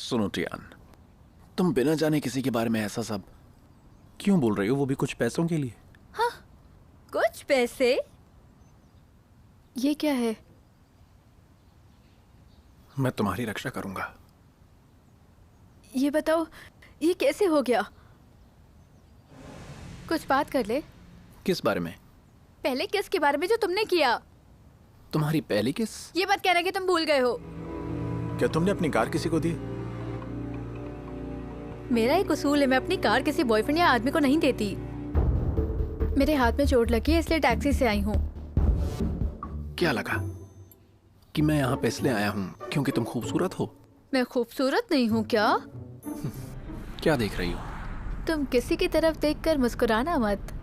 सुनो टियान, तुम बिना जाने किसी के बारे में ऐसा सब क्यों बोल रही हो, वो भी कुछ पैसों के लिए? हाँ, कुछ पैसे? ये क्या है? मैं तुम्हारी रक्षा करूंगा। ये बताओ, ये कैसे हो गया? कुछ बात कर ले। किस बारे में? पहले किस के बारे में जो तुमने किया। तुम्हारी पहली किस? ये बात कहना कि तुम भूल गए हो। क्या तुमने अपनी कार किसी को दी? मेरा एक उसूल है, मैं अपनी कार किसी बॉयफ्रेंड या आदमी को नहीं देती। मेरे हाथ में चोट लगी है, इसलिए टैक्सी से आई हूँ। क्या लगा कि मैं यहाँ पे इसलिए आया हूँ क्योंकि तुम खूबसूरत हो? मैं खूबसूरत नहीं हूँ क्या? क्या देख रही हो? तुम किसी की तरफ देखकर मुस्कुराना मत।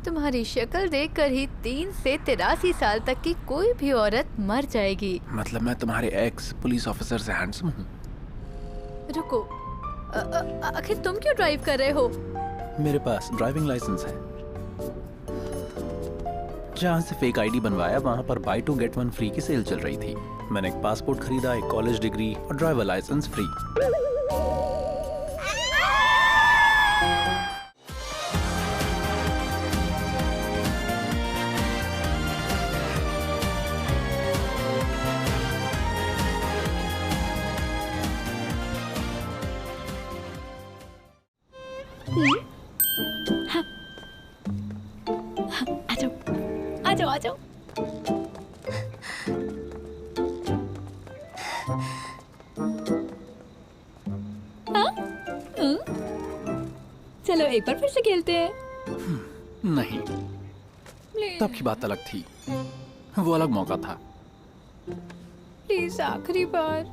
तुम्हारी शक्ल देखकर ही 3 से 83 साल तक की कोई भी औरत मर जाएगी। मतलब मैं तुम्हारे एक्स पुलिस ऑफिसर से हैंडसम हूँ? रुको, आखिर तुम क्यों ड्राइव कर रहे हो? मेरे पास ड्राइविंग लाइसेंस है। जहाँ से फेक आईडी बनवाया वहाँ पर बाय 2 गेट 1 फ्री की सेल चल रही थी। मैंने एक पासपोर्ट खरीदा, एक कॉलेज डिग्री और ड्राइवर लाइसेंस फ्री। आ जाओ आ जाओ। चलो एक बार फिर से खेलते हैं। नहीं, तब की बात अलग थी, वो अलग मौका था। प्लीज आखिरी बार,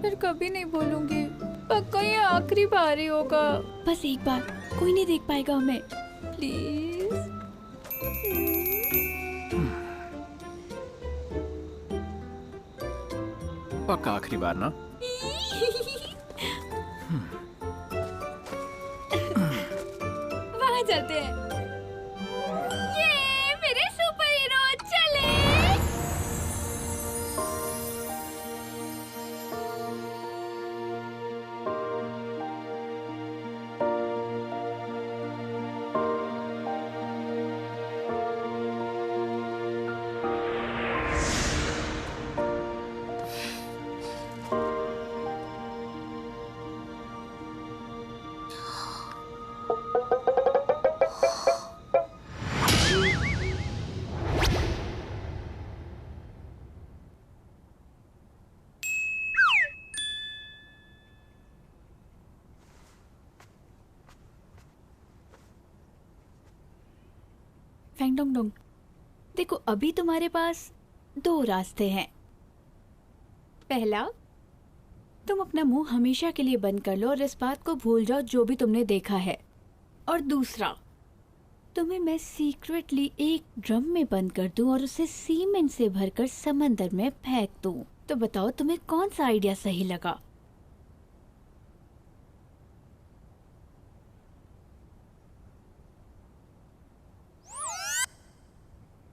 फिर कभी नहीं बोलूंगी। पक्का ये आखिरी बार ही होगा। बस एक बार, कोई नहीं देख पाएगा हमें। प्लीज। पक्का आखिरी बार ना? वहाँ चलते हैं। ये मेरे सुपर हीरो चले। फेंग डोंग डोंग, देखो अभी तुम्हारे पास 2 रास्ते हैं। पहला, तुम अपना मुंह हमेशा के लिए बंद कर लो और इस बात को भूल जाओ जो भी तुमने देखा है। और दूसरा, तुम्हें मैं सीक्रेटली एक ड्रम में बंद कर दूं और उसे सीमेंट से भरकर समंदर में फेंक दूं। तो बताओ तुम्हें कौन सा आइडिया सही लगा?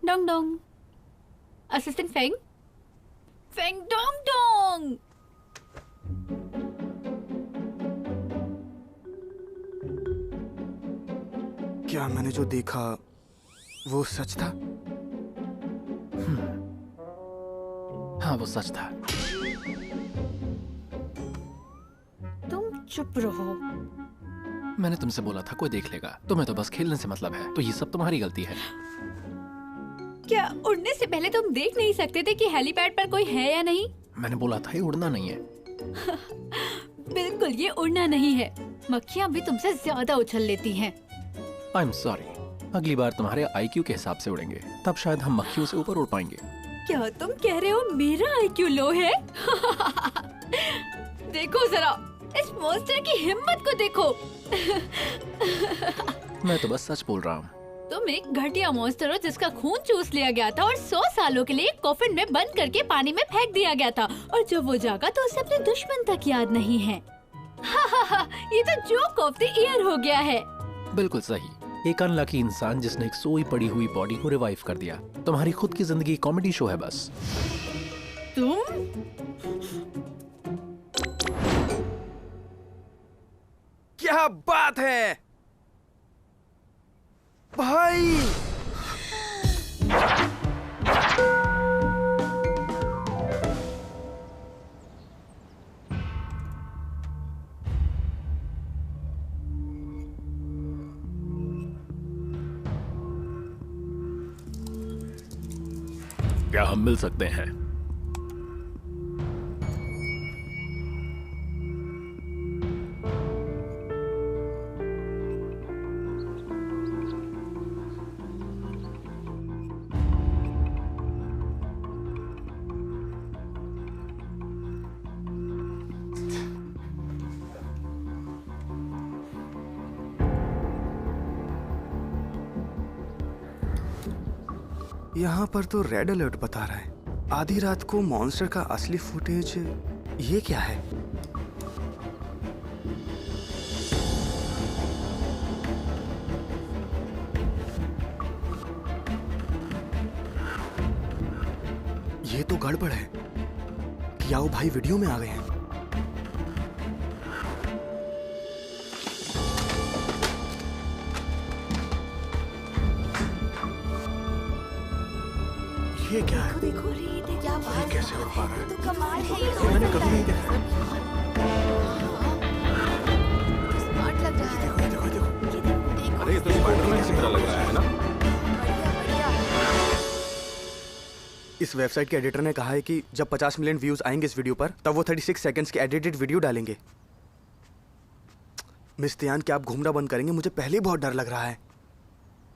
Dong Dong, assistant Feng. Feng Dong Dong. क्या मैंने जो देखा वो सच था? हाँ, वो सच था। तुम चुप रहो। मैंने तुमसे बोला था कोई देख लेगा, तुम्हें तो बस खेलने से मतलब है। तो ये सब तुम्हारी गलती है। क्या उड़ने से पहले तुम देख नहीं सकते थे कि हेलीपैड पर कोई है या नहीं? मैंने बोला था ये उड़ना नहीं है। बिल्कुल, ये उड़ना नहीं है। मक्खियाँ भी तुमसे ज्यादा उछल लेती हैं। आई एम सॉरी, अगली बार तुम्हारे IQ के हिसाब से उड़ेंगे, तब शायद हम मक्खियों से ऊपर उड़ पाएंगे। क्या तुम कह रहे हो मेरा IQ लो है? देखो जरा इस मॉन्स्टर की हिम्मत को देखो। मैं तो बस सच बोल रहा हूँ। तुम एक घटिया मॉन्स्टर हो जिसका खून चूस लिया गया था और 100 सालों के लिए कॉफिन में बंद करके पानी में फेंक दिया गया था। और जब वो जागा तो उसे अपने दुश्मन तक याद नहीं है। ये तो जोक ऑफ द ईयर हो गया है। बिल्कुल सही, एक अनलकी इंसान जिसने एक सोई पड़ी हुई बॉडी को रिवाइव कर दिया। तुम्हारी खुद की जिंदगी कॉमेडी शो है बस। तुम क्या बात है भाई। क्या हम मिल सकते हैं? यहाँ पर तो रेड अलर्ट बता रहा है। आधी रात को मॉन्स्टर का असली फुटेज, ये क्या है? ये तो गड़बड़ है। याओ भाई वीडियो में आ गए हैं। ये क्या है? देखो रे, देखो क्या ये कैसे हो पा रहा है? तो कमाल है ये। ये मैंने कभी नहीं देखा। स्मार्ट लग रहा है। देखो देखो देखो। अरे ये तो स्पाइडरमैन की तरह लग रहा है ना। बढ़िया बढ़िया। इस वेबसाइट के एडिटर ने कहा है कि जब 50 मिलियन व्यूज आएंगे इस वीडियो पर, तब वो 36 सेकंड्स की एडिटेड वीडियो डालेंगे। मिस तियान, क्या आप घूमना बंद करेंगे? मुझे पहले ही बहुत डर लग रहा है।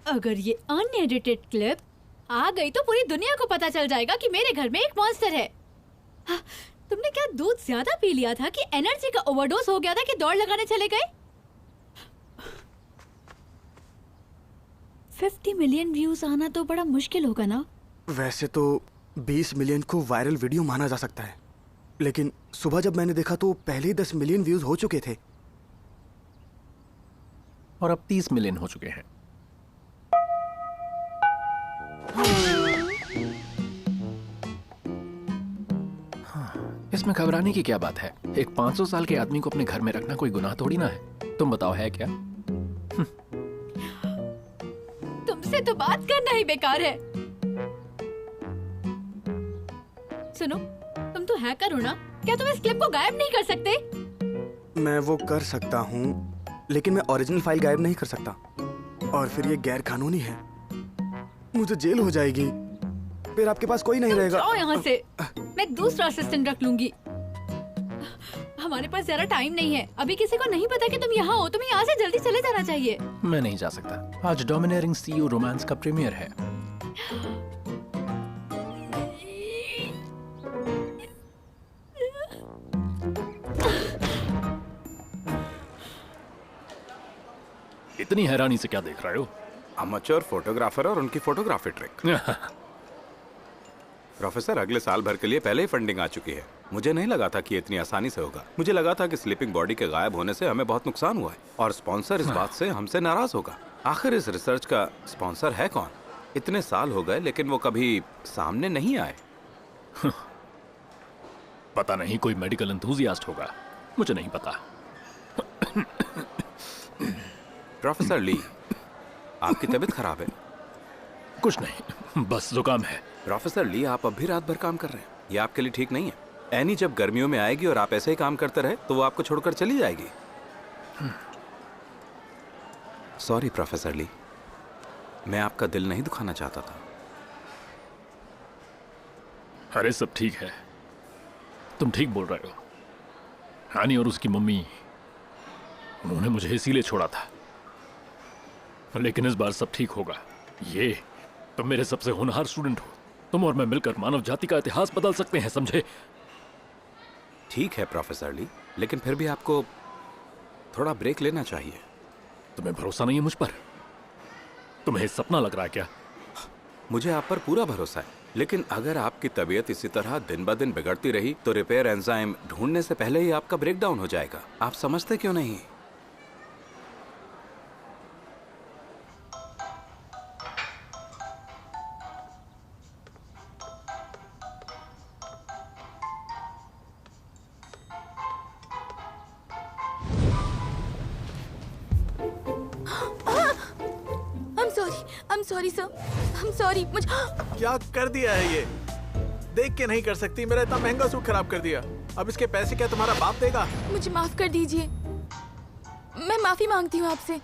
अगर ये अनएडिटेड क्लिप आ गई तो पूरी दुनिया को पता चल जाएगा कि मेरे घर में एक मॉन्स्टर है। हाँ, तुमने क्या दूध ज्यादा पी लिया था कि एनर्जी का ओवरडोज हो गया था कि दौड़ लगाने चले गए? 50 मिलियन व्यूज आना तो बड़ा मुश्किल होगा ना? वैसे तो 20 मिलियन को वायरल वीडियो माना जा सकता है, लेकिन सुबह जब मैंने देखा तो पहले ही 10 मिलियन व्यूज हो चुके थे। और अब 30 मिलियन हो चुके हैं। इसमें घबराने की क्या बात है? एक 500 साल के आदमी को अपने घर में रखना कोई गुनाह थोड़ी ना है। तुम बताओ, है क्या? तुमसे तो बात करना ही बेकार है। सुनो, तुम तो हैकर हो ना? क्या तुम इस क्लिप को गायब नहीं कर सकते? मैं वो कर सकता हूँ, लेकिन मैं ओरिजिनल फाइल गायब नहीं कर सकता, और फिर ये गैर कानूनी है। मुझे जेल हो जाएगी, फिर आपके पास कोई नहीं रहेगा। जाओ यहाँ से। मैं दूसरा असिस्टेंट रख लूंगी। हमारे पास ज्यादा टाइम नहीं है। अभी किसी को नहीं पता कि तुम यहाँ हो। तुम्हें यहाँ से जल्दी चले जाना चाहिए। मैं नहीं जा सकता। आज डोमिनेटिंग सीईओ रोमांस का प्रीमियर है। इतनी हैरानी से क्या देख रहे हो? अमेच्योर फोटोग्राफर और उनकी फोटोग्राफी ट्रिक। प्रोफेसर, अगले साल भर के लिए पहले ही फंडिंग आ चुकी है। मुझे नहीं लगा था कि इतनी आसानी से होगा। मुझे लगा था कि स्लीपिंग बॉडी के गायब होने से हमें बहुत नुकसान हुआ है और स्पॉन्सर इस बात से हमसे नाराज होगा। आखिर इस रिसर्च का स्पॉन्सर है कौन? इतने साल हो गए लेकिन वो कभी सामने नहीं आए। पता नहीं, कोई मेडिकल एंथुसियास्ट होगा। मुझे नहीं पता। प्रोफेसर ली, आपकी तबीयत खराब है? कुछ नहीं, बस जुकाम है। प्रोफेसर ली, आप अब भी रात भर काम कर रहे हैं। ये आपके लिए ठीक नहीं है। एनी जब गर्मियों में आएगी और आप ऐसे ही काम करते रहे तो वो आपको छोड़कर चली जाएगी। सॉरी प्रोफेसर ली, मैं आपका दिल नहीं दुखाना चाहता था। अरे सब ठीक है, तुम ठीक बोल रहे हो। हानी और उसकी मम्मी, उन्होंने मुझे इसीलिए छोड़ा था, लेकिन इस बार सब ठीक होगा। ये तुम मेरे सबसे होनहार स्टूडेंट हो। तुम और मैं मिलकर मानव जाति का इतिहास बदल सकते हैं, समझे? ठीक है प्रोफेसर ली, लेकिन फिर भी आपको थोड़ा ब्रेक लेना चाहिए। तुम्हें भरोसा नहीं है मुझ पर? तुम्हें सपना लग रहा है क्या? मुझे आप पर पूरा भरोसा है, लेकिन अगर आपकी तबीयत इसी तरह दिन ब दिन बिगड़ती रही तो रिपेयर एंजाइम ढूंढने से पहले ही आपका ब्रेकडाउन हो जाएगा। आप समझते क्यों नहीं? I'm sorry sir. I'm sorry. मुझे क्या कर दिया है ये? देख के नहीं कर सकती, मेरा इतना महंगा सूट खराब कर दिया। अब इसके पैसे क्या तुम्हारा बाप देगा? मुझे माफ कर दीजिए। मैं माफी मांगती हूँ आपसे।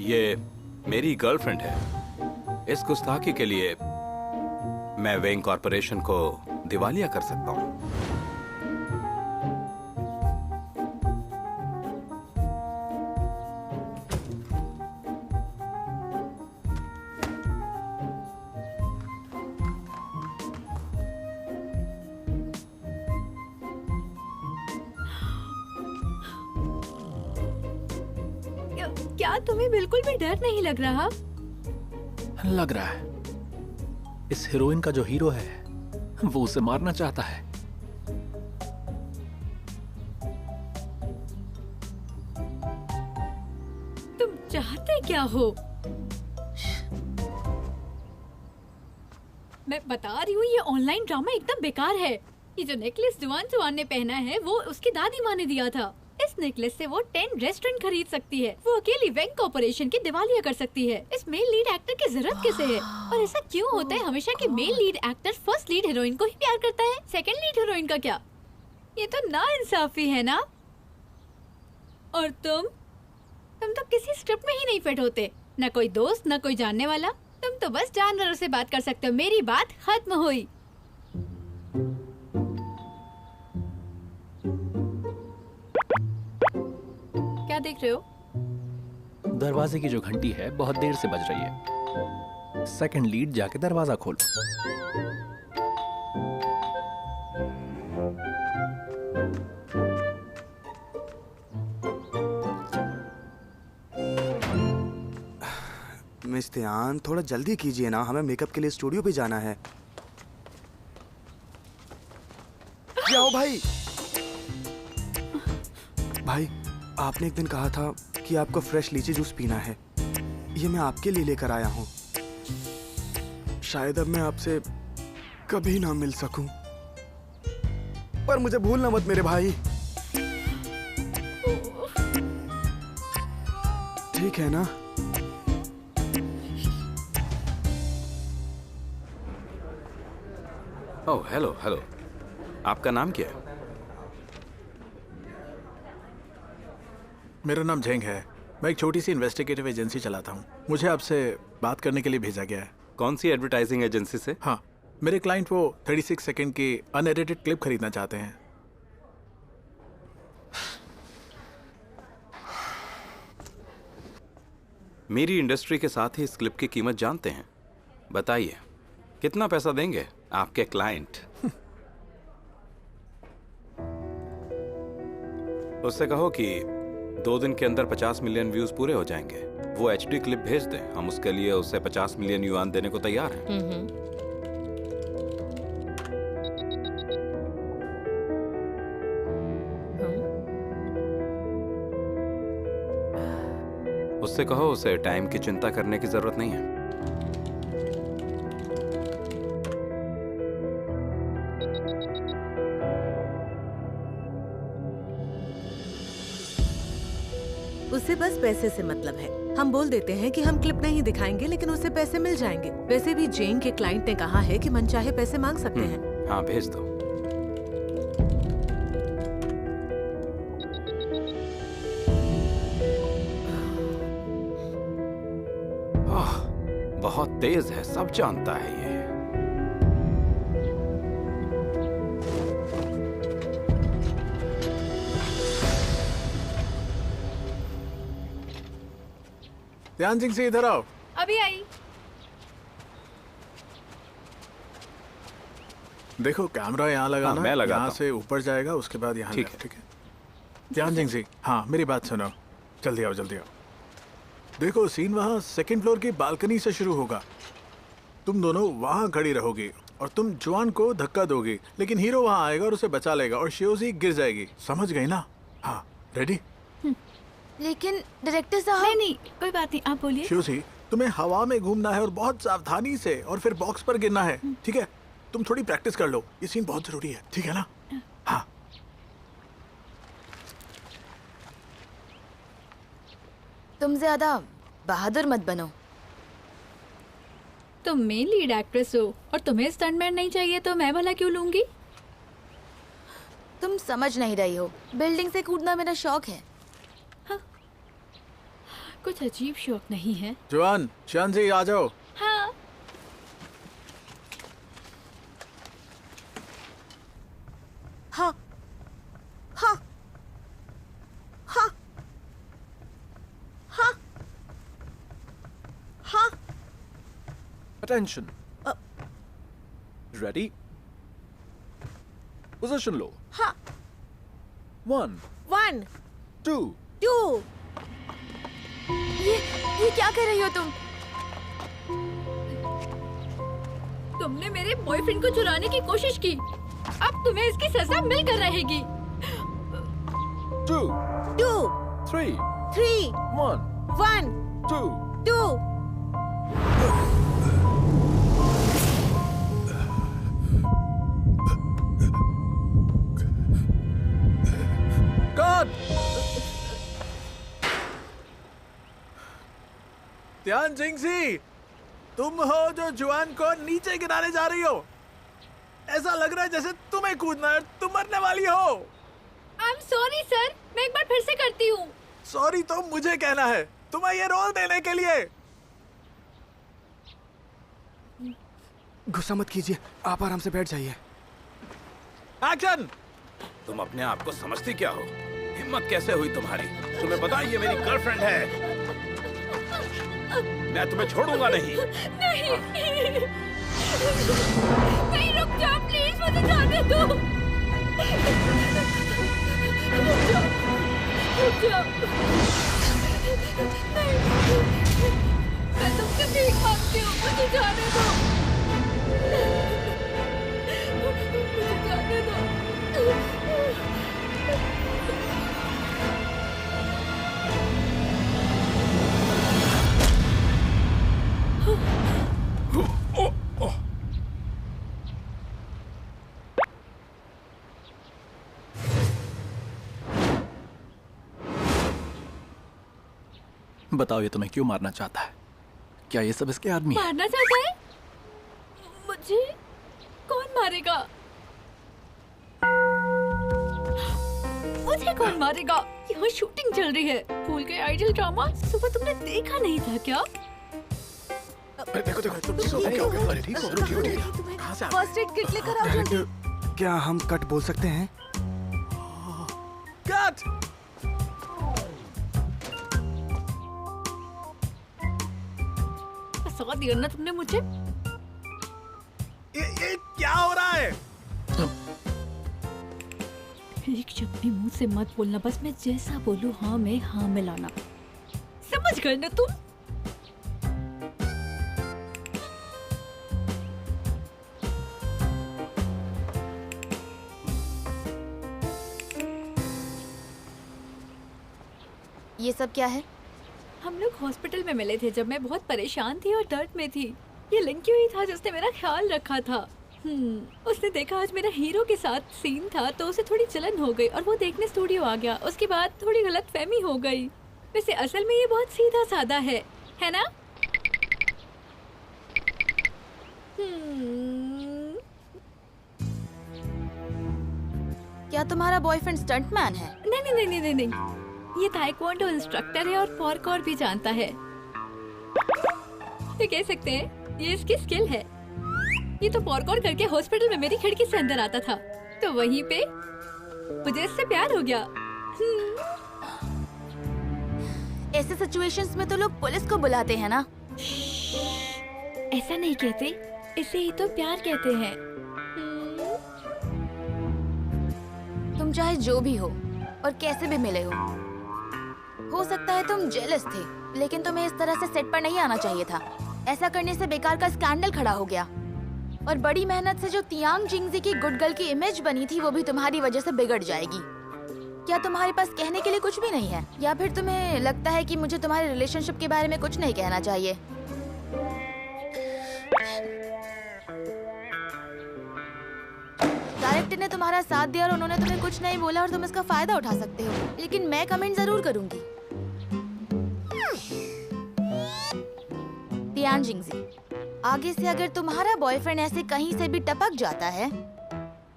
ये मेरी गर्लफ्रेंड है। इस गुस्ताखी के लिए मैं वेइंग कॉर्पोरेशन को दिवालिया कर सकता हूँ। क्या तुम्हें बिल्कुल भी डर नहीं लग रहा? लग रहा है इस हीरोइन का जो हीरो है वो उसे मारना चाहता है। तुम चाहते क्या हो? मैं बता रही हूँ ये ऑनलाइन ड्रामा एकदम बेकार है। ये जो नेकलेस जुआन जुआन ने पहना है वो उसकी दादी माँ ने दिया था। इस नेकलेस से वो 10 रेस्टोरेंट खरीद सकती है। वो अकेली वेंग कॉर्पोरेशन की दिवालिया कर सकती है। इस मेल लीड एक्टर की जरूरत किसे है? और ऐसा क्यों होता है हमेशा कि male lead actor first lead heroine को ही प्यार करता है, सेकंड लीड हीरोइन का क्या? ये तो नाइंसाफी है ना। और तुम तो किसी स्क्रिप्ट में ही नहीं फिट होते। न कोई दोस्त न कोई जानने वाला। तुम तो बस जानवरों से बात कर सकते हो। मेरी बात खत्म हुई। क्या देख रहे हो? दरवाजे की जो घंटी है बहुत देर से बज रही है। सेकंड लीड जाके दरवाजा खोलो। मिस्टर यान, थोड़ा जल्दी कीजिए ना, हमें मेकअप के लिए स्टूडियो पे जाना है। जाओ भाई। भाई, आपने एक दिन कहा था कि आपको फ्रेश लीची जूस पीना है। ये मैं आपके लिए लेकर आया हूँ। शायद अब मैं आपसे कभी ना मिल सकूं, पर मुझे भूलना मत मेरे भाई। ठीक है ना? ओह हेलो हेलो, आपका नाम क्या है? मेरा नाम झेंग है। मैं एक छोटी सी इन्वेस्टिगेटिव एजेंसी चलाता हूँ। मुझे आपसे बात करने के लिए भेजा गया है। कौन सी एडवर्टाइजिंग एजेंसी से? हाँ, मेरे क्लाइंट वो 36 सेकंड की अनएडिटेड क्लिप खरीदना चाहते हैं। मेरी इंडस्ट्री के साथ ही इस क्लिप की कीमत जानते हैं। बताइए कितना पैसा देंगे आपके क्लाइंट? उससे कहो कि 2 दिन के अंदर 50 मिलियन व्यूज पूरे हो जाएंगे। वो एचडी क्लिप भेज दें, हम उसके लिए उसे 50 मिलियन युआन देने को तैयार हैं। उससे कहो उसे टाइम की चिंता करने की जरूरत नहीं है। उसे बस पैसे से मतलब है। हम बोल देते हैं कि हम क्लिप नहीं दिखाएंगे, लेकिन उसे पैसे मिल जाएंगे। वैसे भी जेन के क्लाइंट ने कहा है कि मनचाहे पैसे मांग सकते हैं। हाँ भेज दो। बहुत तेज है, सब जानता है ये। ध्यान सिंह से इधर आओ। अभी आई। देखो कैमरा यहाँ लगाना। मैं लगाता यहाँ हूँ। से ऊपर जाएगा, उसके बाद यहाँ ठीक ले, है। ठीक है। ध्यान सिंह जी, हाँ मेरी बात सुनो। जल्दी आओ जल्दी आओ। देखो सीन वहाँ सेकंड फ्लोर की बालकनी से शुरू होगा। तुम दोनों वहाँ खड़ी रहोगी और तुम जॉन को धक्का दोगी, लेकिन हीरो वहाँ आएगा और उसे बचा लेगा और शियोजी गिर जाएगी। समझ गई ना? हाँ रेडी? लेकिन डायरेक्टर साहब। नहीं नहीं, कोई बात नहीं, आप बोलिए। शियोजी, तुम्हें हवा में घूमना है और बहुत सावधानी से, और फिर बॉक्स पर गिरना है, ठीक है? तुम थोड़ी प्रैक्टिस कर लो, ये सीन बहुत जरूरी है, ठीक है ना? हाँ तुम ज्यादा बहादुर मत बनो। तुम मेन लीड एक्ट्रेस हो और तुम्हें स्टंटमैन नहीं चाहिए तो मैं भला क्यों लूंगी? तुम समझ नहीं रही हो, बिल्डिंग से कूदना मेरा शौक है। कुछ अजीब शौक नहीं है। जवान, चांदी आ जाओ। हाँ। हाँ हाँ हाँ हाँ हाँ। Attention. Ready? Position लो. हाँ। 1, 1 2. 2। ये क्या कर रही हो तुम? तुमने मेरे बॉयफ्रेंड को चुराने की कोशिश की, अब तुम्हें इसकी सजा मिलकर रहेगी। 2, 2 3, 3 1, 1 2. 2। कौन? ध्यान जिंगसी, तुम हो जो जुआन को नीचे गिराने जा रही हो। ऐसा लग रहा है जैसे तुम्हें कूदना है, तुम मरने वाली हो। I'm sorry सर, मैं एक बार फिर से करती हूँ। सॉरी तो मुझे कहना है, तुम्हें ये रोल देने के लिए। गुस्सा मत कीजिए, आप आराम से बैठ जाइए। एक्शन। तुम अपने आप को समझती क्या हो? हिम्मत कैसे हुई तुम्हारी? तुम्हें पता है ये मेरी गर्लफ्रेंड है। मैं तुम्हें छोड़ूंगा नहीं। नहीं, नहीं, रुक जाओ प्लीज, मुझे जाने दो। रुक जाओ, रुक जाओ। नहीं, मैं तुमसे भीख मांगती हूँ, मुझे जाने दो। मुझे जाने दो। बताओ ये तुम्हें क्यों मारना चाहता है? क्या ये सब इसके आदमी है? मारना चाहता है? मुझे कौन मारेगा? मुझे कौन मारेगा? यहाँ शूटिंग चल रही है। भूल गए आइडल ड्रामा? सुबह तुमने देखा नहीं था क्या? देखो देखो, तुम क्या हो गया? अरे ठीक हो, रुकिए। फर्स्ट एड किट लेकर आओ जल्दी। क्या हम कट बोल सकते हैं? कट। फंसा दिया ना तुमने मुझे। ये क्या हो रहा है? एक शब्द भी मुंह से मत बोलना, बस मैं जैसा बोलूं हाँ में हाँ मिलाना। समझ गए ना तुम? ये सब क्या है? हम लोग हॉस्पिटल में मिले थे जब मैं बहुत परेशान थी और दर्द में थी। ये लड़की हुई था जिसने मेरा ख्याल रखा था। उसने देखा आज मेरा हीरो के साथ सीन था तो उसे थोड़ी जलन हो गई और वो देखने स्टूडियो आ गया। उसके बाद थोड़ी गलतफहमी हो गई। वैसे असल में ये बहुत सीधा साधा है ना? क्या तुम्हारा बॉयफ्रेंड स्टंटमैन है? नहीं नहीं नहीं नहीं नहीं, ये ताइक्वांडो इंस्ट्रक्टर है और पार्कोर भी जानता है। तो कह सकते हैं ये इसकी स्किल है। ये तो पार्कोर करके हॉस्पिटल में मेरी खिड़की से अंदर आता था, तो वहीं पे मुझे इससे प्यार हो गया। ऐसे सिचुएशंस में तो लोग पुलिस को बुलाते हैं ना। ऐसा नहीं कहते, इसे ही तो प्यार कहते हैं। तुम चाहे जो भी हो और कैसे भी मिले हो सकता है तुम जेलस थे, लेकिन तुम्हें इस तरह से सेट पर नहीं आना चाहिए था। ऐसा करने से बेकार का स्कैंडल खड़ा हो गया और बड़ी मेहनत से जो तियांग जिंगजी की गुड गर्ल की इमेज बनी थी वो भी तुम्हारी वजह से बिगड़ जाएगी। क्या तुम्हारे पास कहने के लिए कुछ भी नहीं है, या फिर तुम्हें लगता है कि मुझे तुम्हारे रिलेशनशिप के बारे में कुछ नहीं कहना चाहिए? डायरेक्टर ने तुम्हारा साथ दिया और उन्होंने तुम्हें कुछ नहीं बोला और तुम इसका फायदा उठा सकते हो, लेकिन मैं कमेंट जरूर करूंगी। टियान जिंगजी, आगे से अगर तुम्हारा बॉयफ्रेंड ऐसे कहीं से भी टपक जाता है,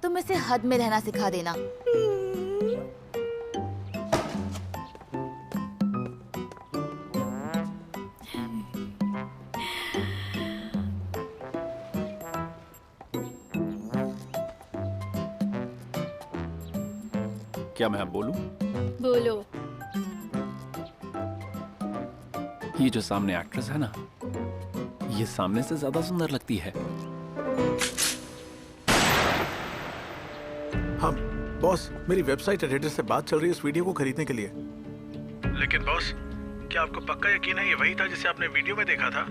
तुम इसे हद में रहना सिखा देना। क्या मैं अब बोलूं? बोलो। ये जो सामने एक्ट्रेस है ना, ये सामने से ज्यादा सुंदर लगती है। हम बॉस, मेरी वेबसाइट एडिटर से बात चल रही है इस वीडियो को खरीदने के लिए। लेकिन बॉस, क्या आपको पक्का यकीन है ये वही था जिसे आपने वीडियो में देखा था?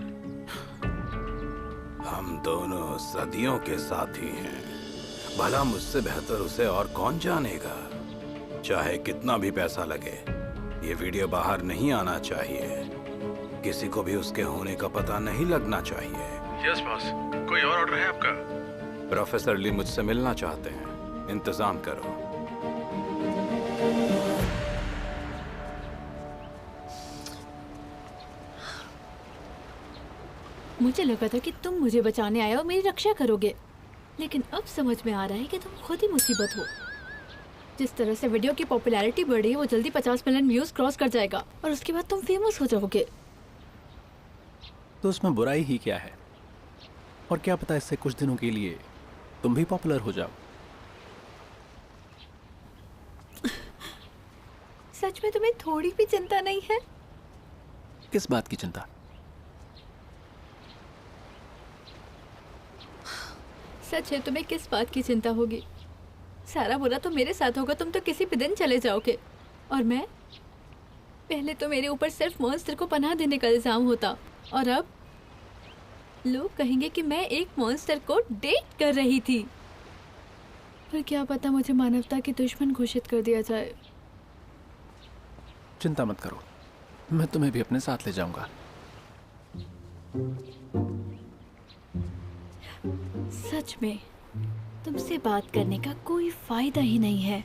हम दोनों सदियों के साथी हैं। भला मुझसे बेहतर उसे और कौन जानेगा। चाहे कितना भी पैसा लगे, ये वीडियो बाहर नहीं आना चाहिए। किसी को भी उसके होने का पता नहीं लगना चाहिए। Yes boss. कोई और ऑर्डर है आपका? प्रोफेसर ली मुझसे मिलना चाहते हैं, इंतजाम करो। मुझे लगा था कि तुम मुझे बचाने आए हो, मेरी रक्षा करोगे, लेकिन अब समझ में आ रहा है कि तुम खुद ही मुसीबत हो। जिस तरह से वीडियो की पॉपुलैरिटी बढ़ी है, वो जल्दी 50 मिलियन व्यूज क्रॉस कर जाएगा और उसके बाद तुम फेमस हो जाओगे। तो उसमें बुराई ही क्या है? और क्या पता इससे कुछ दिनों के लिए तुम भी पॉपुलर हो जाओ। सच में तुम्हें थोड़ी भी चिंता नहीं है? किस बात की चिंता? सच है, तुम्हें किस बात की चिंता होगी? सारा बुरा तो मेरे साथ होगा, तुम तो किसी भी दिन चले जाओगे। और मैं, पहले तो मेरे ऊपर सिर्फ मॉन्स्टर को पनाह देने का इल्जाम होता, और अब लोग कहेंगे कि मैं एक मॉन्स्टर को डेट कर रही थी। पर क्या पता मुझे मानवता की दुश्मन घोषित कर दिया जाए। चिंता मत करो, मैं तुम्हें भी अपने साथ ले जाऊंगा। सच में तुमसे बात करने का कोई फायदा ही नहीं है।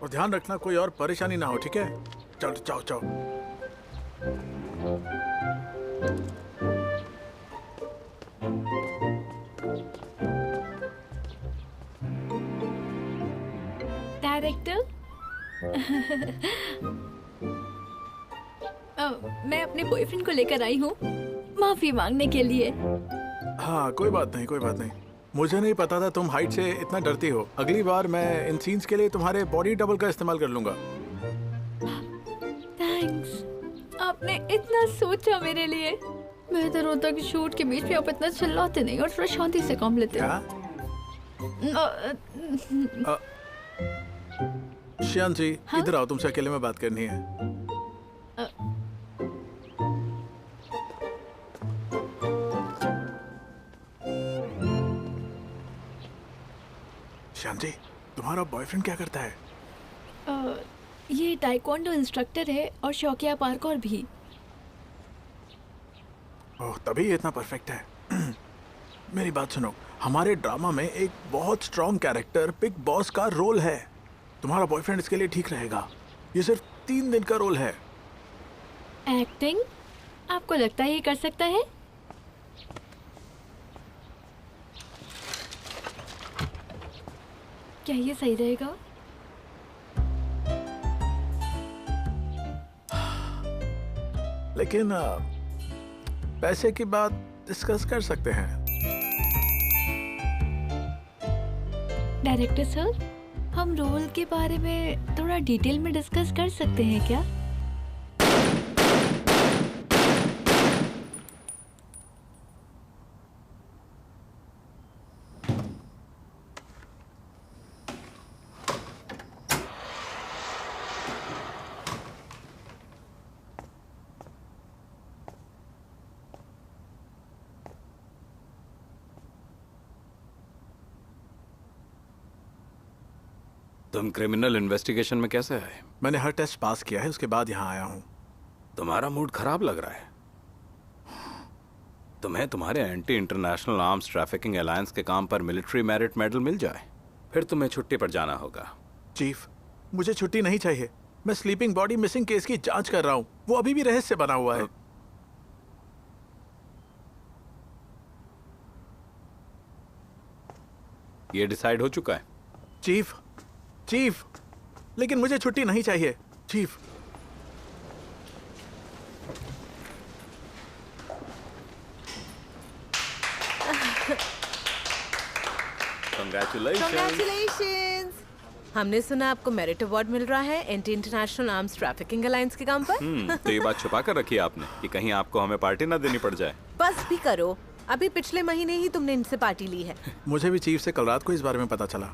और ध्यान रखना कोई और परेशानी ना हो, ठीक है? चलो जाओ जाओ। डायरेक्टर, मैं अपने बॉयफ्रेंड को लेकर आई हूँ माफी मांगने के लिए। हाँ, कोई बात नहीं, कोई बात नहीं। मुझे नहीं पता था तुम हाइट से इतना डरती हो। अगली बार मैं इन सीन्स के लिए तुम्हारे बॉडी डबल का इस्तेमाल कर लूंगा। थैंक्स, आपने इतना सोचा मेरे लिए। बेहतर होता कि शूट के बीच में आप इतना चिल्लाते नहीं और थोड़ा शांति से काम लेते। क्या? श्यान जी, हाँ? इधर आओ, तुमसे अकेले में बात करनी है। श्यान जी, तुम्हारा बॉयफ्रेंड क्या करता है? ये टाइकोंडो इंस्ट्रक्टर है और शौकिया पार्कोर भी। ओह, तभी ये इतना परफेक्ट है। मेरी बात सुनो, हमारे ड्रामा में एक बहुत स्ट्रॉन्ग कैरेक्टर बिग बॉस का रोल है। तुम्हारा बॉयफ्रेंड इसके लिए ठीक रहेगा। ये सिर्फ 3 दिन का रोल है। एक्टिंग? आपको लगता है ये कर सकता है? क्या ये सही रहेगा? लेकिन पैसे की बात डिस्कस कर सकते हैं। डायरेक्टर सर, हम रोल के बारे में थोड़ा डिटेल में डिस्कस कर सकते हैं क्या? तुम क्रिमिनल इन्वेस्टिगेशन में कैसे आए? मैंने हर टेस्ट पास किया है, उसके बाद यहाँ आया हूँ। तुम्हारा मूड खराब लग रहा है। तुम्हें तुम्हारे anti international arms trafficking alliance के काम पर मिलिट्री मेरिट मेडल मिल जाए, फिर तुम्हें छुट्टी पर जाना होगा। चीफ, मुझे छुट्टी नहीं चाहिए। मैं स्लीपिंग बॉडी मिसिंग केस की जांच कर रहा हूँ। वो अभी भी रहस्य बना हुआ है। ये डिसाइड हो चुका है? चीफ, चीफ, लेकिन मुझे छुट्टी नहीं चाहिए चीफ। Congratulations! हमने सुना आपको मेरिट अवार्ड मिल रहा है anti international arms trafficking alliance के काम पर। तो ये बात छुपा कर रखी है आपने कि कहीं आपको हमें पार्टी ना देनी पड़ जाए। बस भी करो, अभी पिछले महीने ही तुमने इनसे पार्टी ली है। मुझे भी चीफ से कल रात को इस बारे में पता चला।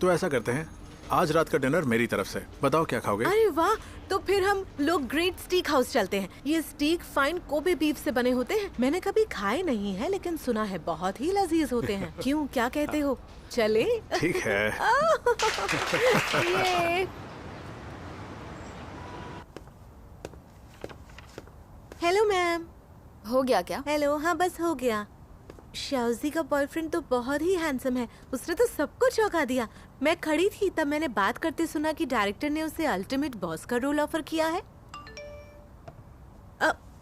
तो ऐसा करते हैं, आज रात का डिनर मेरी तरफ से। बताओ क्या खाओगे? अरे वाह, तो फिर हम लोग ग्रेट स्टीक हाउस चलते हैं। ये स्टीक फाइन कोबे बीफ से बने होते हैं। मैंने कभी खाए नहीं है लेकिन सुना है बहुत ही लजीज होते हैं। क्यों, क्या कहते हो? चले? ठीक है। ये हेलो मैम। हो गया क्या? हेलो, हाँ बस हो गया। शाउजी का बॉयफ्रेंड तो बहुत ही हैंडसम है, उसने तो सबको चौंका दिया। मैं खड़ी थी तब मैंने बात करते सुना कि डायरेक्टर ने उसे अल्टीमेट बॉस का रोल ऑफर किया है।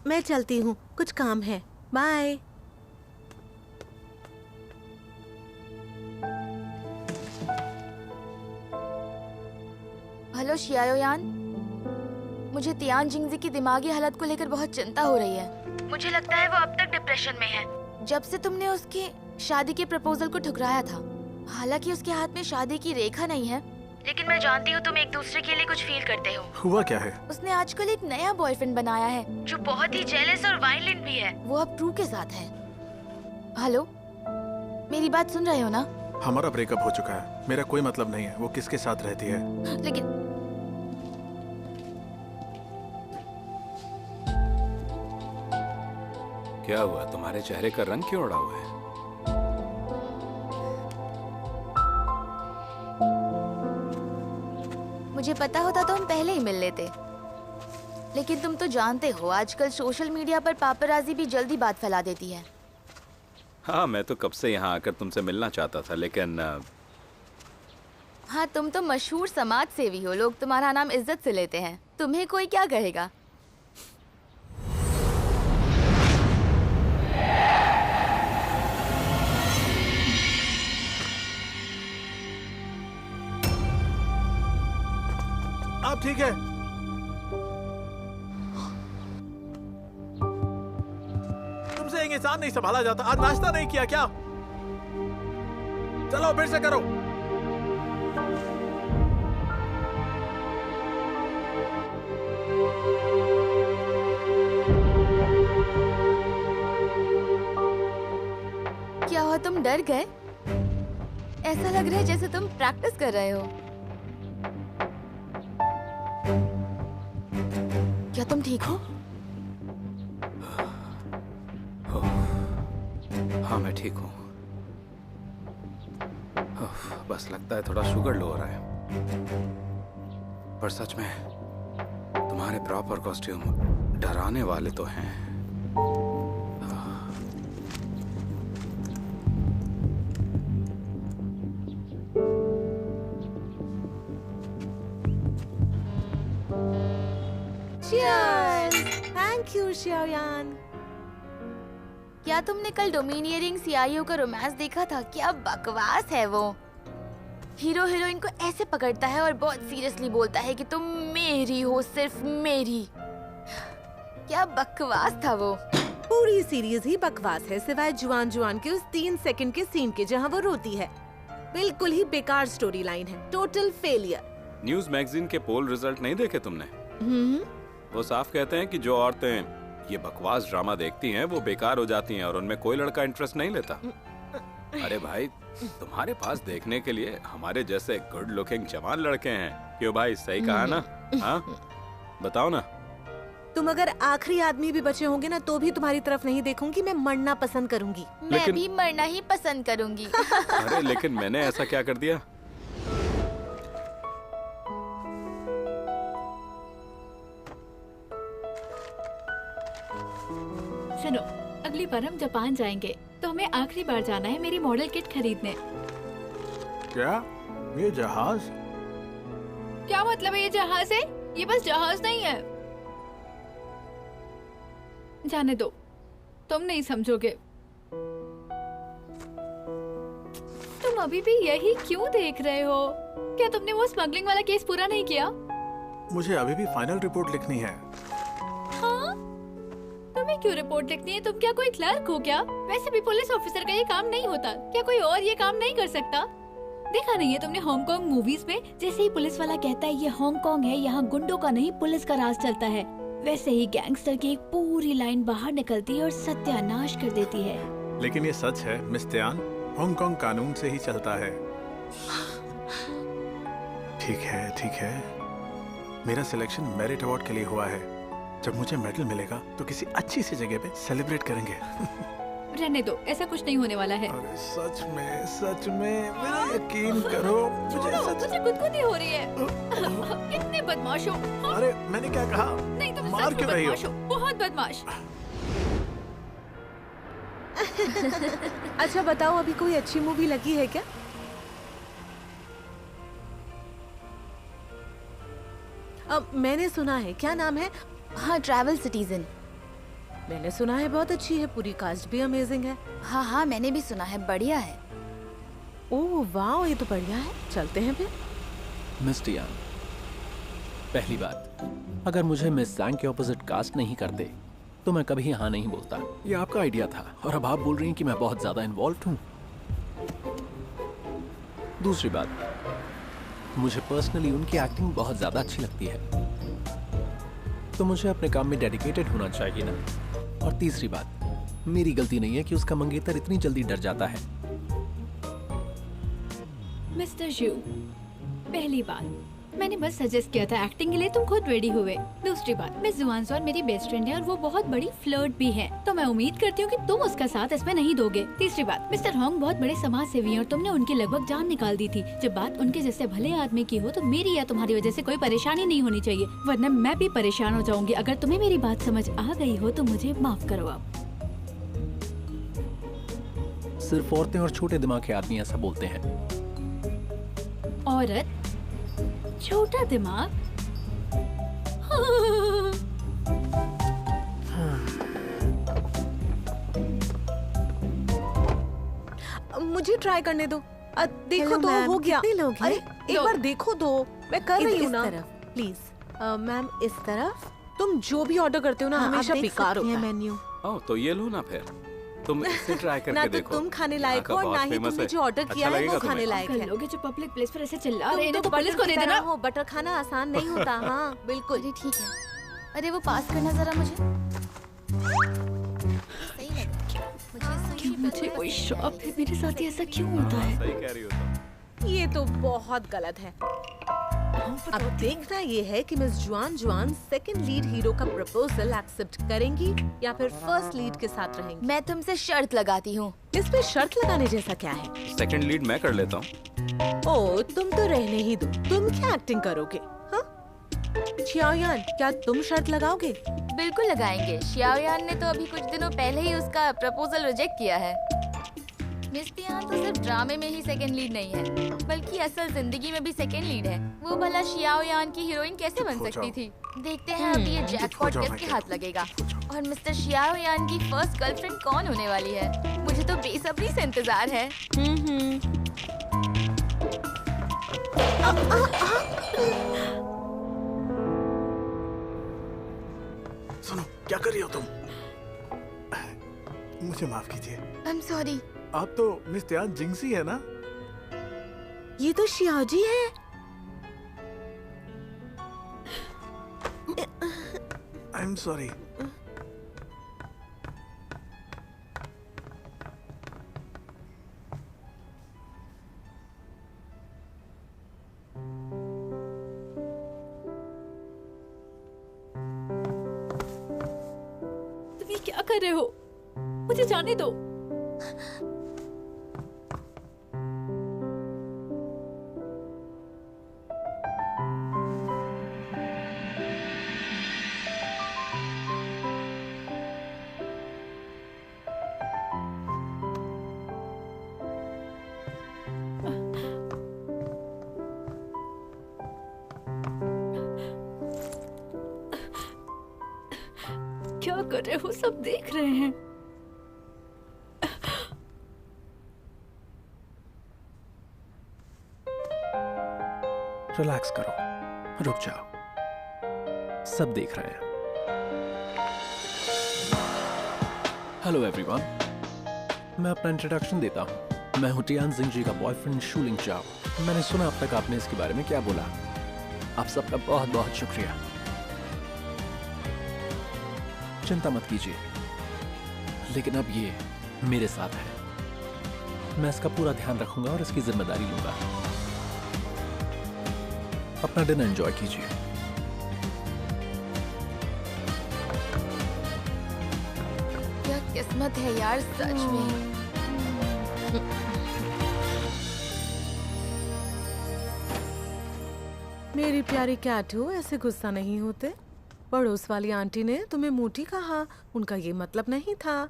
मैं चलती हूँ, कुछ काम है। बाय। हेलो शियाओयान, मुझे तियान जिंगजी की दिमागी हालत को लेकर बहुत चिंता हो रही है। मुझे लगता है वो अब तक डिप्रेशन में है। जब से तुमने उसकी शादी के प्रपोजल को ठुकराया था, हालांकि उसके हाथ में शादी की रेखा नहीं है, लेकिन मैं जानती हूँ तुम एक दूसरे के लिए कुछ फील करते हो। हुआ क्या है? उसने आजकल एक नया बॉयफ्रेंड बनाया है जो बहुत ही जेलस और वायलेंट भी है। वो अब ट्रू के साथ है। हेलो, मेरी बात सुन रहे हो ना? हमारा ब्रेकअप हो चुका है, मेरा कोई मतलब नहीं है वो किसके साथ रहती है। लेकिन क्या हुआ, तुम्हारे चेहरे का रंग क्यों उड़ा हुआ है? मुझे पता होता तो हम पहले ही मिल लेते, लेकिन तुम तो जानते हो आजकल सोशल मीडिया पर पापराजी भी जल्दी बात फैला देती है। हाँ, मैं तो कब से यहाँ आकर तुमसे मिलना चाहता था, लेकिन हाँ, तुम तो मशहूर समाज सेवी हो, लोग तुम्हारा नाम इज्जत से लेते हैं। तुम्हें कोई क्या कहेगा? आप ठीक है? तुमसे एक इंसान नहीं संभाला जाता। आज नाश्ता नहीं किया क्या? चलो फिर से करो। क्या हुआ, तुम डर गए? ऐसा लग रहा है जैसे तुम प्रैक्टिस कर रहे हो। क्या तुम ठीक हो? हाँ, मैं ठीक हूँ। बस लगता है थोड़ा शुगर लो हो रहा है। पर सच में तुम्हारे प्रॉपर कॉस्ट्यूम डराने वाले तो हैं। Thank you Xiaoyan. क्या तुमने कल डोमिनियरिंग सीआईओ का रोमांस देखा था? क्या बकवास है वो। हीरो हीरोइन को ऐसे पकड़ता है और बहुत सीरियसली बोलता है कि तुम मेरी हो, सिर्फ मेरी। क्या बकवास था वो। पूरी सीरीज ही बकवास है सिवाय जुआन जुआन के उस 3 सेकंड के सीन के जहां वो रोती है। बिल्कुल ही बेकार स्टोरी लाइन है, टोटल फेलियर। न्यूज मैगजीन के पोल रिजल्ट नहीं देखे तुमने? वो साफ कहते हैं कि जो औरतें ये बकवास ड्रामा देखती हैं वो बेकार हो जाती हैं और उनमें कोई लड़का इंटरेस्ट नहीं लेता। अरे भाई, तुम्हारे पास देखने के लिए हमारे जैसे गुड लुकिंग जवान लड़के हैं। क्यों भाई, सही कहा ना? हाँ, बताओ ना। तुम अगर आखिरी आदमी भी बचे होंगे ना तो भी तुम्हारी तरफ नहीं देखूंगी, मैं मरना पसंद करूंगी। मैं भी मरना ही पसंद करूंगी। अरे लेकिन मैंने ऐसा क्या कर दिया? सुनो, अगली बार हम जापान जाएंगे तो हमें आखिरी बार जाना है मेरी मॉडल किट खरीदने। क्या? ये जहाज? क्या मतलब है ये जहाज है? ये बस जहाज नहीं है। जाने दो, तुम नहीं समझोगे। तुम अभी भी यही क्यों देख रहे हो? क्या तुमने वो स्मगलिंग वाला केस पूरा नहीं किया? मुझे अभी भी फाइनल रिपोर्ट लिखनी है। हाँ? तुम्हें क्यों रिपोर्ट लिखनी है? तुम क्या कोई क्लर्क हो क्या? वैसे भी पुलिस ऑफिसर का ये काम नहीं होता। क्या कोई और ये काम नहीं कर सकता? देखा नहीं है तुमने हांगकांग मूवीज में, जैसे ही पुलिस वाला कहता है ये हांगकांग है, यहाँ गुंडों का नहीं पुलिस का राज चलता है, वैसे ही गैंगस्टर की एक पूरी लाइन बाहर निकलती है और सत्यानाश कर देती है। लेकिन ये सच है मिस त्यान, हांगकांग कानून से ही चलता है। ठीक है। मेरा सिलेक्शन मेरिट अवार्ड के लिए हुआ है। जब मुझे मेडल मिलेगा तो किसी अच्छी सी जगह पे सेलिब्रेट करेंगे। रहने दो, ऐसा कुछ नहीं होने वाला है। अरे सच में मेरा यकीन करो। मुझे गुदगुदी हो रही है। कितने बदमाश हो। अरे मैंने क्या कहा? नहीं, तुम मार सच में क्यों रही हो? बदमाश हो, बहुत बदमाश। अच्छा बताओ, अभी कोई अच्छी मूवी लगी है क्या? अब मैंने सुना है, क्या नाम है? हाँ, ट्रैवल सिटीजन। मैंने सुना है बहुत अच्छी है, पूरी कास्ट भी अमेजिंग है। हाँ, मैंने भी सुना है, बढ़िया है। ओह वाह, ये तो बढ़िया है, चलते हैं फिर। मिस टियान, पहली बात, अगर मुझे मिस जैंग के ऑपोजिट कास्ट नहीं करते तो मैं कभी हाँ नहीं बोलता। ये आपका आइडिया था और अब आप बोल रही हैं कि मैं बहुत ज्यादा इन्वॉल्व हूँ। दूसरी बात, मुझे पर्सनली उनकी एक्टिंग बहुत ज्यादा अच्छी लगती है, तो मुझे अपने काम में डेडिकेटेड होना चाहिए ना। और तीसरी बात, मेरी गलती नहीं है कि उसका मंगेतर इतनी जल्दी डर जाता है। मिस्टर जू, पहली बात, मैंने बस सजेस्ट किया था एक्टिंग के लिए, तुम खुद रेडी हुए। दूसरी बात, मिस जुआनसॉन मेरी बेस्ट फ्रेंड है और वो बहुत बड़ी फ्लर्ट भी है, तो मैं उम्मीद करती हूँ कि तुम उसका साथ इसमें नहीं दोगे। तीसरी बात, मिस्टर होंग बहुत बड़े समाज सेवी हैं और तुमने उनकी लगभग जान निकाल दी थी। जब बात उनके जैसे भले आदमी की हो तो मेरी या तुम्हारी वजह से कोई परेशानी नहीं होनी चाहिए, वरना मैं भी परेशान हो जाऊंगी। अगर तुम्हें मेरी बात समझ आ गई हो तो मुझे माफ करो। आप सिर्फ औरतें और छोटे दिमाग के आदमी ऐसा बोलते हैं। औरत, छोटा दिमाग। मुझे ट्राई करने दो। देखो Hello, तो ma'am, हो गया। कितने लोग हैं? अरे एक बार देखो तो, मैं कर रही हूँ इस ना। तरफ। प्लीज मैम, इस तरफ। तुम जो भी ऑर्डर करते हो ना, हाँ, हमेशा आप देख बेकार सकती होता हैं है। मेन्यू। ओह, तो ये लो ना फिर। तुम इसे ट्राई करके ना तो देखो। तुम खाने यहाँ लायक का हो और बहुत ना ही famous तुमने है। जो ऑर्डर अच्छा किया है लगेगा वो तुम्हें? खाने लायक कर है। लोगे जो पब्लिक प्लेस पर ऐसे चिल्ला रहे हैं, तुम तो पुलिस को बटर दे की देना। तरह हो, बटर खाना आसान नहीं होता। हाँ बिल्कुल। अरे ठीक है। अरे वो पास करना जरा मुझे। सही लगा। क्यों मुझे कोई शौक है? मेरे साथ ही ऐसा क्यों होता है? सही कह रही हो तुम। ये तो बहुत गलत है। अब देखना ये है कि मिस जुआन सेकंड लीड हीरो का प्रपोजल एक्सेप्ट करेंगी या फिर फर्स्ट लीड के साथ रहेंगी। मैं तुमसे शर्त लगाती हूँ। इसमें शर्त लगाने जैसा क्या है? सेकंड लीड मैं कर लेता हूँ। ओ, तुम तो रहने ही दो। तुम क्या एक्टिंग करोगे? हाँ? छियाओयान, क्या तुम शर्त लगाओगे? बिल्कुल लगाएंगे। शियाओयान ने तो अभी कुछ दिनों पहले ही उसका प्रपोजल रिजेक्ट किया है। मिस तियान तो सिर्फ ड्रामे में ही सेकंड लीड नहीं है, बल्कि असल जिंदगी में भी सेकंड लीड है। वो भला शियाओयान की हीरोइन कैसे बन सकती थी? देखते हैं अभी ये जैकपॉट जाओ किसके बेटे। हाथ लगेगा और मिस्टर शियाओयान की फर्स्ट गर्लफ्रेंड कौन होने वाली है। मुझे तो बेसब्री से इंतजार है। सुनो, क्या कर रही हो तुम? मुझे माफ कीजिए। I am sorry. आप तो मिस त्यान जिंगसी है ना? ये तो शियाओजी है। I am sorry. तुम ये क्या कर रहे हो? मुझे जाने दो। कर रहे हो? सब देख रहे हैं। रिलैक्स करो, रुक जाओ, सब देख रहे हैं। हेलो एवरीवन, मैं अपना इंट्रोडक्शन देता हूँ। मैं हूँ टियान जिंगजी का बॉयफ्रेंड शूलिंग चाओ। मैंने सुना अब तक आपने इसके बारे में क्या बोला। आप सबका बहुत बहुत शुक्रिया। चिंता मत कीजिए, लेकिन अब ये मेरे साथ है। मैं इसका पूरा ध्यान रखूंगा और इसकी जिम्मेदारी लूंगा। अपना डिनर एंजॉय कीजिए। क्या किस्मत है यार, सच में। मेरी प्यारी कैटू, ऐसे गुस्सा नहीं होते। पड़ोस वाली आंटी ने तुम्हें मोटी कहा, उनका ये मतलब नहीं था।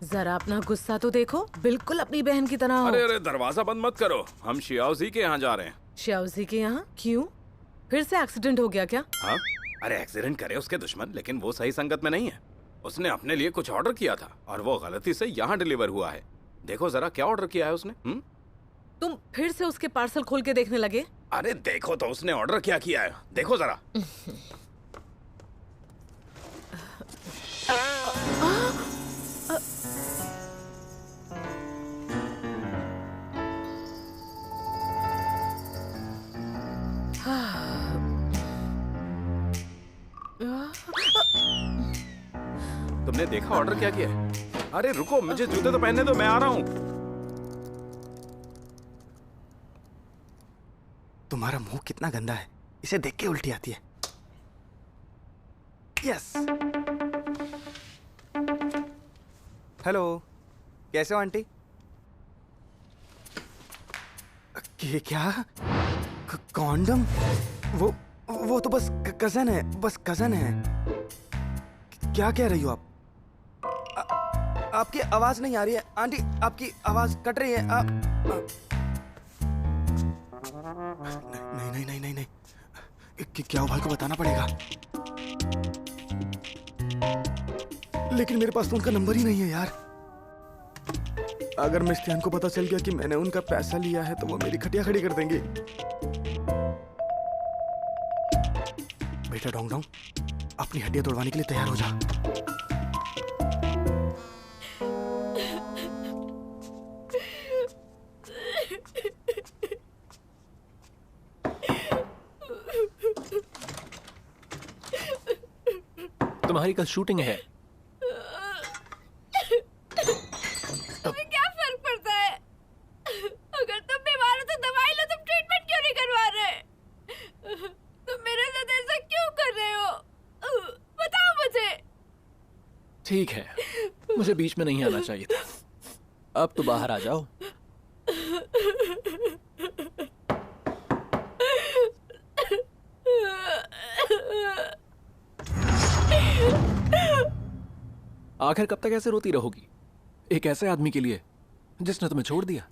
जरा अपना गुस्सा तो देखो, बिल्कुल अपनी बहन की तरह हो। अरे अरे, दरवाजा बंद मत करो, हम शियाओजी के यहाँ जा रहे हैं। शियाओजी के यहाँ? क्यों? फिर से एक्सीडेंट हो गया क्या? हाँ, अरे एक्सीडेंट करे उसके दुश्मन, लेकिन वो सही संगत में नहीं है। उसने अपने लिए कुछ ऑर्डर किया था और वो गलती से यहाँ डिलीवर हुआ है। देखो जरा क्या ऑर्डर किया है उसने। तुम फिर से उसके पार्सल खोल के देखने लगे? अरे देखो तो उसने ऑर्डर क्या किया है, देखो जरा। तुमने देखा ऑर्डर क्या किया है? अरे रुको, मुझे जूते तो पहनने दो, मैं आ रहा हूँ। तुम्हारा मुंह कितना गंदा है, इसे देख के उल्टी आती है। यस। हेलो, कैसे हो आंटी? क्या? कॉन्डम? वो तो बस कजन है, बस कजन है। क्या कह रही हो आप? आपकी आवाज नहीं आ रही है आंटी, आपकी आवाज कट रही है। नहीं नहीं नहीं नहीं, क्या भाई को बताना पड़ेगा। लेकिन मेरे पास तो उनका नंबर ही नहीं है यार। अगर मिस्टियान को पता चल गया कि मैंने उनका पैसा लिया है तो वो मेरी खटिया खड़ी कर देंगे। बेटा डोंग डोंग, अपनी हड्डियां तोड़वाने के लिए तैयार हो जा। तुम्हारी कल शूटिंग है। तुम्हें क्या फर्क पड़ता है? अगर तुम बीमार हो तो दवाई लो, तुम ट्रीटमेंट क्यों नहीं करवा रहे? तुम मेरे साथ ऐसा क्यों कर रहे हो? बताओ मुझे। ठीक है, मुझे बीच में नहीं आना चाहिए था। अब तो बाहर आ जाओ। आखिर कब तक ऐसे रोती रहोगी एक ऐसे आदमी के लिए जिसने तुम्हें छोड़ दिया?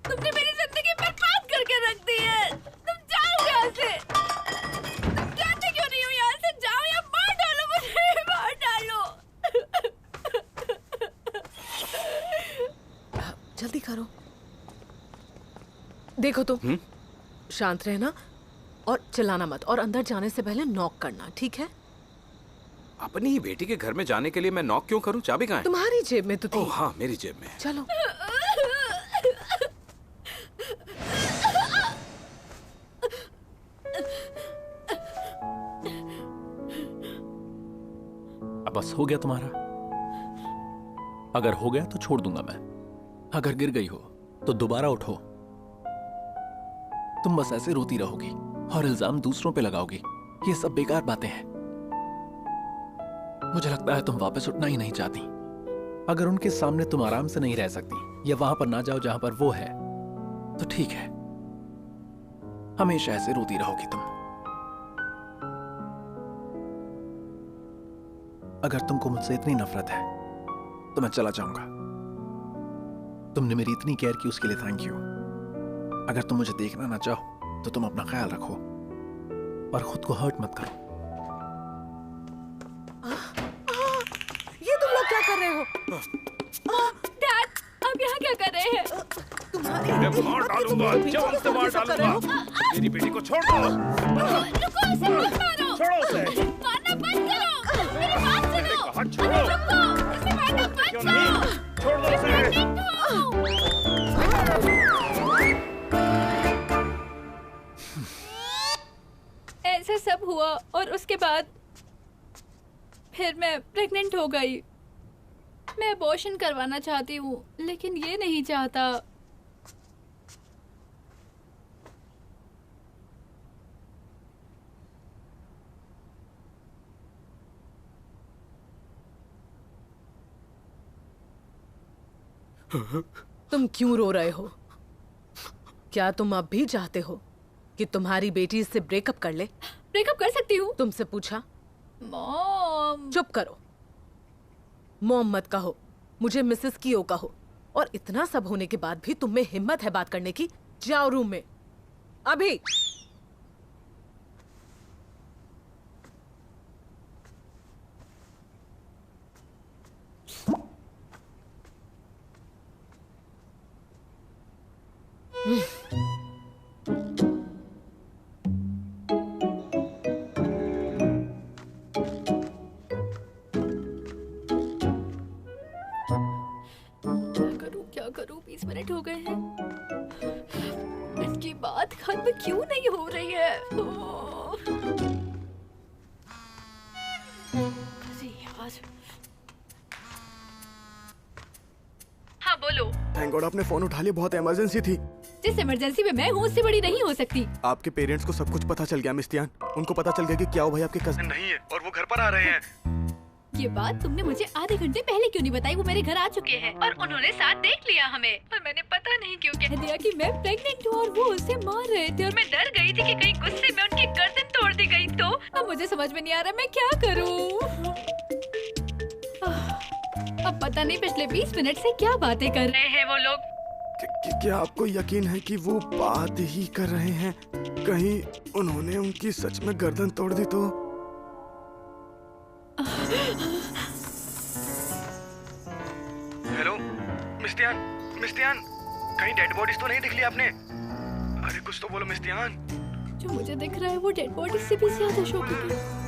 तुमने मेरी जिंदगी बर्बाद करके रख दी है। तुम जाओ यहाँ से। तुम जाते क्यों नहीं हो यहाँ से? जाओ या मार डालो मुझे, मार डालो। जल्दी करो। देखो तुम शांत रहना और चिल्लाना मत, और अंदर जाने से पहले नॉक करना, ठीक है? अपनी ही बेटी के घर में जाने के लिए मैं नॉक क्यों करूं? चाबी कहाँ है? तुम्हारी जेब में तो थी। ओह हाँ, मेरी जेब में है। चलो। अब बस हो गया तुम्हारा। अगर हो गया तो छोड़ दूंगा मैं। अगर गिर गई हो तो दोबारा उठो। तुम बस ऐसे रोती रहोगी और इल्जाम दूसरों पे लगाओगी। ये सब बेकार बातें हैं। मुझे लगता है तुम वापस उठना ही नहीं चाहती। अगर उनके सामने तुम आराम से नहीं रह सकती या वहां पर ना जाओ जहां पर वो है, तो ठीक है, हमेशा ऐसे रोती रहोगी तुम। अगर तुमको मुझसे इतनी नफरत है तो मैं चला जाऊंगा। तुमने मेरी इतनी केयर की, उसके लिए थैंक यू। अगर तुम मुझे देखना ना चाहो तो तुम अपना ख्याल रखो। पर खुद को हर्ट मत करो। ये तुम लोग क्या कर रहे हो? डैड, आप यहाँ क्या कर रहे हैं? तुम्हारी मैं मार डालूंगा, जान से मार डालूंगा। मेरी बेटी को छोड़ दो। रुको, उसे मत मारो। छोड़ो उसे। मारना बंद करो। मेरी बात सुनो। कहा छोड़ो। रुको, उसे मारना बंद क्यों करो। नहीं? छोड़ दो उसे। ऐसा सब हुआ और उसके बाद फिर मैं प्रेग्नेंट हो गई। मैं अबॉर्शन करवाना चाहती हूँ, लेकिन ये नहीं चाहता। तुम क्यों रो रहे हो? क्या तुम अब भी चाहते हो कि तुम्हारी बेटी इससे ब्रेकअप कर ले? ब्रेकअप कर सकती हूँ। तुमसे पूछा? मॉम। चुप करो। मॉम मत कहो, मुझे मिसेस कियो कहो। और इतना सब होने के बाद भी तुम में हिम्मत है बात करने की? जाओ रूम में अभी। क्या करूं? 20 मिनट हो गए हैं। इनकी बात खत्म क्यों नहीं हो रही है? अरे यार। हाँ बोलो। थैंक गॉड आपने फोन उठा लिया, बहुत इमरजेंसी थी। जिस इमरजेंसी में मैं हूँ उससे बड़ी नहीं हो सकती। आपके पेरेंट्स को सब कुछ पता चल गया मिस्तियान। उनको पता चल गया कि क्या भाई आपके कजिन नहीं है और वो घर पर आ रहे हैं। ये बात तुमने मुझे आधे घंटे पहले क्यों नहीं बताई? वो मेरे घर आ चुके हैं और उन्होंने साथ देख लिया हमें, पर मैंने पता नहीं क्यों कह दिया कि मैं प्रेग्नेंट हूँ और वो उसे मार रहे थे और मैं डर गई थी कि कहीं गुस्से में उनकी गर्दन तोड़ दी गई तो। अब मुझे समझ में नहीं आ रहा मैं क्या करूँ। अब पता नहीं पिछले 20 मिनट से क्या बातें कर रहे हैं वो लोग। क्या आपको यकीन है कि वो बात ही कर रहे हैं? कहीं उन्होंने उनकी सच में गर्दन तोड़ दी तो? हेलो मिस्तियान, मिस्तियान, कहीं डेड बॉडीज तो नहीं दिख ली आपने? अरे कुछ तो बोलो मिस्तियान। जो मुझे दिख रहा है वो डेड बॉडी से भी ज्यादा शॉकिंग है।